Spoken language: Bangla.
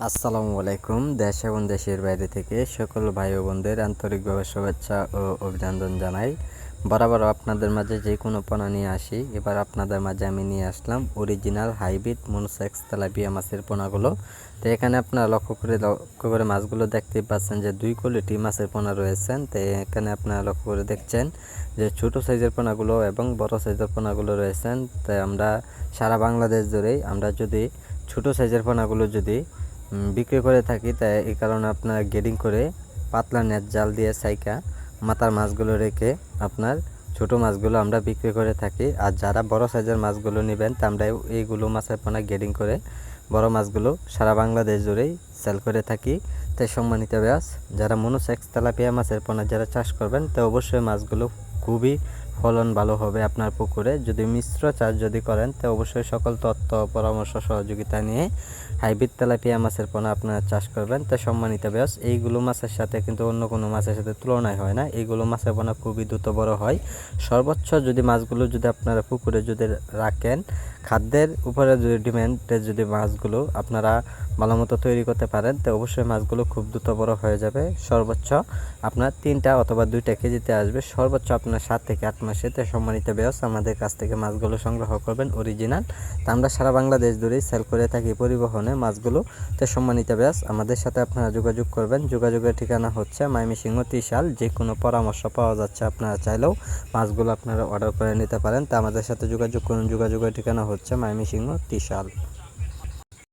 আসসালামু আলাইকুম। দেশ এবং দেশের বাইরে থেকে সকল ভাই ও বোনদের আন্তরিকভাবে শুভেচ্ছা ও অভিনন্দন জানাই। বরাবর আপনাদের মাঝে যে কোনো পোনা নিয়ে আসি, এবার আপনাদের মাঝে আমি নিয়ে আসলাম অরিজিনাল হাইব্রিড মনোসেক্স তেলাপিয়া মাছের পোনাগুলো। তো এখানে আপনারা লক্ষ্য করে মাছগুলো দেখতেই পাচ্ছেন যে দুই কোয়ালিটি মাছের পোনা রয়েছেন। তো এখানে আপনারা লক্ষ্য করে দেখছেন যে ছোট সাইজের পোনাগুলো এবং বড় সাইজের পোনাগুলো রয়েছেন। তাই আমরা সারা বাংলাদেশ জুড়েই আমরা যদি ছোট সাইজের পোনাগুলো যদি বিক্রি করে থাকি, তাই এই কারণে আপনার গ্রেডিং করে পাতলা নেট জাল দিয়ে সাইকা মাথার মাছগুলো রেখে আপনার ছোট মাছগুলো আমরা বিক্রি করে থাকি। আর যারা বড় সাইজের মাছগুলো নেবেন, তা আমরা এইগুলো মাছের পোনা গ্রেডিং করে বড় মাছগুলো সারা বাংলাদেশ জুড়েই সেল করে থাকি। তাই সম্মানিত ব্যাস যারা মনোসেক্স তেলাপিয়া মাছের পোনা যারা চাষ করবেন, তো অবশ্যই মাছগুলো খুবই ফলন ভালো হবে আপনার পুকুরে। যদি মিশ্র চাষ যদি করেন, তো অবশ্যই সকল তথ্য পরামর্শ সহযোগিতা নিয়ে হাইব্রিড তেলাপিয়া মাছের পোনা আপনারা চাষ করবেন। তো সম্মানিত ব্যাস এইগুলো মাছের সাথে কিন্তু অন্য কোনো মাছের সাথে তুলনায় হয় না। এইগুলো মাছের পোনা খুবই দ্রুত বড় হয়। সর্বোচ্চ যদি মাছগুলো যদি আপনারা পুকুরে যদি রাখেন, খাদ্যের উপরে যদি ডিমান্ডে যদি মাছগুলো আপনারা ভালো মতো তৈরি করতে পারেন, তো অবশ্যই মাছগুলো খুব দ্রুত বড় হয়ে যাবে। সর্বোচ্চ আপনার 3টা অথবা 2টা কেজিতে আসবে, সর্বোচ্চ আপনার 7 থেকে 8 মাসে। তো সম্মানিত ব্যাস আমাদের কাছ থেকে মাছগুলো সংগ্রহ করবেন অরিজিনাল। তা আমরা সারা বাংলাদেশ জুড়েই সেল করে থাকি পরিবহনে মাছগুলো। তো সম্মানিত ব্যাস আমাদের সাথে আপনারা যোগাযোগ করবেন। যোগাযোগের ঠিকানা হচ্ছে ময়মনসিংহ ত্রিশাল। যে কোনো পরামর্শ পাওয়া যাচ্ছে, আপনারা চাইলেও মাছগুলো আপনারা অর্ডার করে নিতে পারেন। তা আমাদের সাথে যোগাযোগ করুন। যোগাযোগের ঠিকানা হচ্ছে ময়মনসিংহ ত্রিশাল।